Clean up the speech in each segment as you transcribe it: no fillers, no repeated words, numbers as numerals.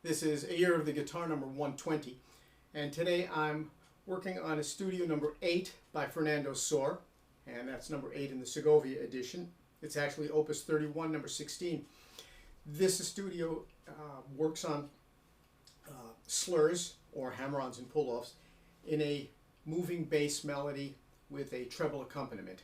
This is a year of the guitar number 120, and today I'm working on Estudio number 8 by Fernando Sor, and that's number 8 in the Segovia edition. It's actually Opus 31, number 16. This Estudio works on slurs, or hammer-ons and pull-offs, in a moving bass melody with a treble accompaniment.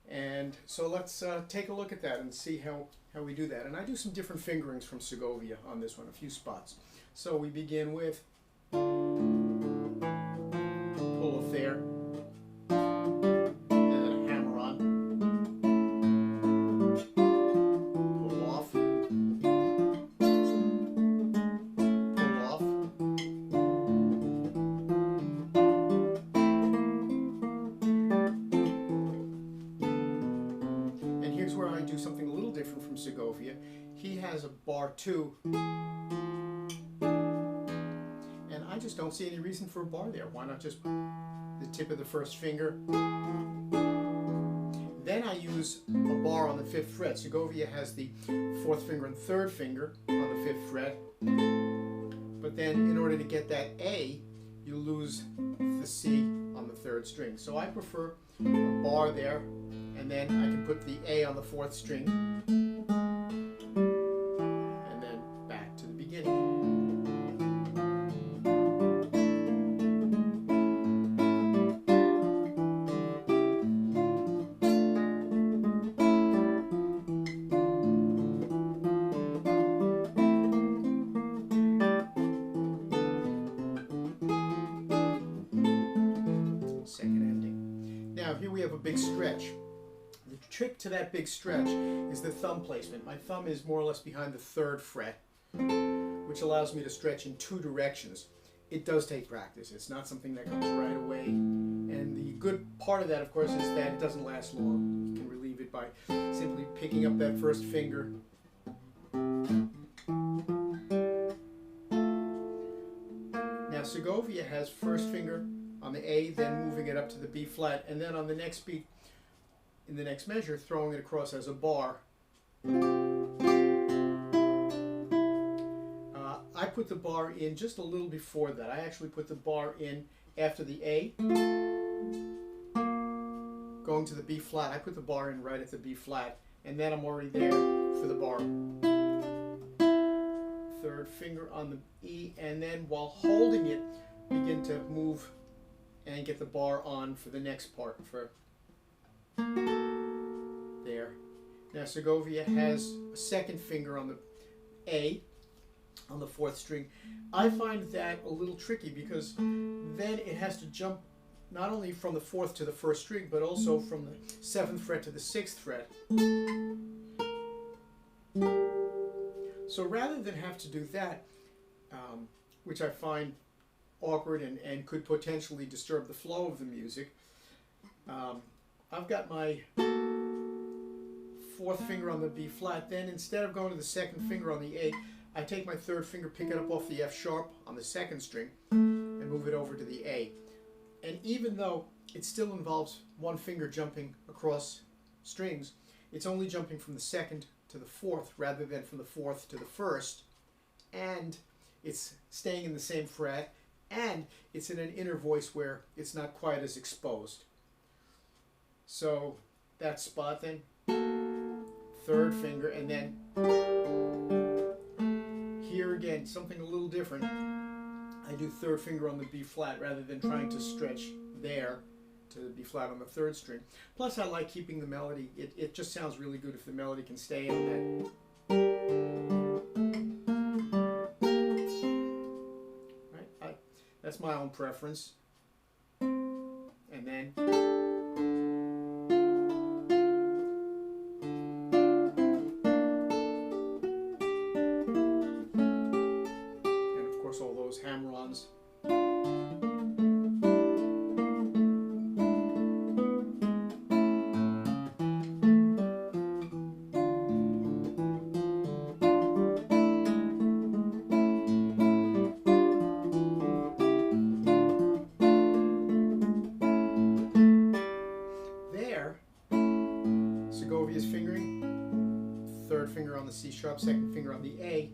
And so let's take a look at that and see how we do that. And I do some different fingerings from Segovia on this one, a few spots. So we begin with pull off there, and then a hammer on, pull off, pull off, and here's where I do something a little different from Segovia. He has a bar 2, and I just don't see any reason for a bar there. Why not just the tip of the first finger? Then I use a bar on the 5th fret. Segovia has the 4th finger and 3rd finger on the 5th fret, but then in order to get that A, you lose the C on the 3rd string. So I prefer a bar there, and then I can put the A on the 4th string, and then back to the beginning. Second ending. Now here we have a big stretch. The trick to that big stretch is the thumb placement. My thumb is more or less behind the 3rd fret, which allows me to stretch in 2 directions. It does take practice. It's not something that comes right away. And the good part of that, of course, is that it doesn't last long. You can relieve it by simply picking up that first finger. Now Segovia has first finger on the A, then moving it up to the B flat, and then on the next beat, in the next measure, throwing it across as a bar. I put the bar in just a little before that. I actually put the bar in after the A, going to the B flat. I put the bar in right at the B flat, and then I'm already there for the bar. 3rd finger on the E, and then while holding it, begin to move and get the bar on for the next part. For there. Now Segovia has a 2nd finger on the A on the 4th string. I find that a little tricky because then it has to jump not only from the 4th to the 1st string, but also from the 7th fret to the 6th fret. So rather than have to do that, which I find awkward and could potentially disturb the flow of the music, I've got my 4th finger on the B flat. Then instead of going to the 2nd finger on the A, I take my 3rd finger, pick it up off the F sharp on the 2nd string, and move it over to the A. And even though it still involves one finger jumping across strings, it's only jumping from the 2nd to the 4th rather than from the 4th to the 1st, and it's staying in the same fret, and it's in an inner voice where it's not quite as exposed. So that spot then, 3rd finger, and then here again, something a little different. I do 3rd finger on the B flat rather than trying to stretch there to the B flat on the 3rd string. Plus I like keeping the melody. It just sounds really good if the melody can stay on that. Right? That's my own preference. And then all those hammer-ons. There, Segovia's fingering, 3rd finger on the C sharp, 2nd finger on the A.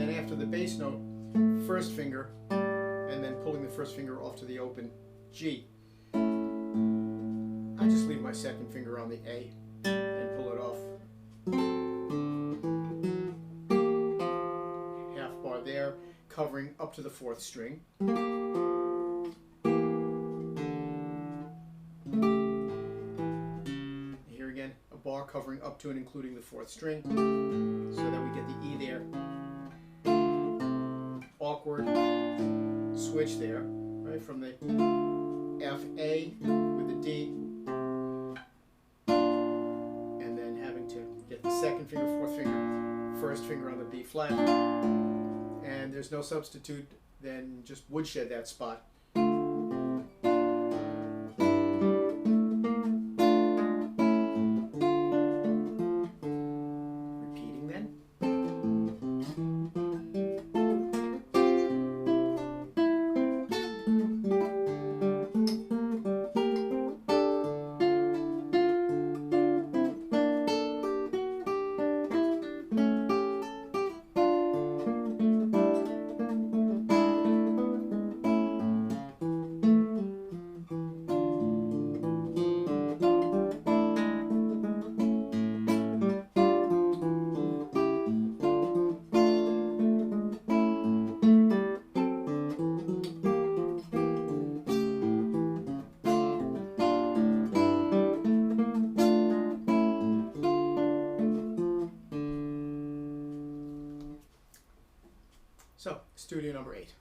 then after the bass note, first finger, and then pulling the first finger off to the open G. I just leave my second finger on the A and pull it off. Half bar there, covering up to the fourth string. Here again, a bar covering up to and including the fourth string, so that we get the E there. Awkward switch there, right, from the F A with the D, and then having to get the second finger, fourth finger, first finger on the B flat, and there's no substitute, then just woodshed that spot. Repeating then. So, studio number 8.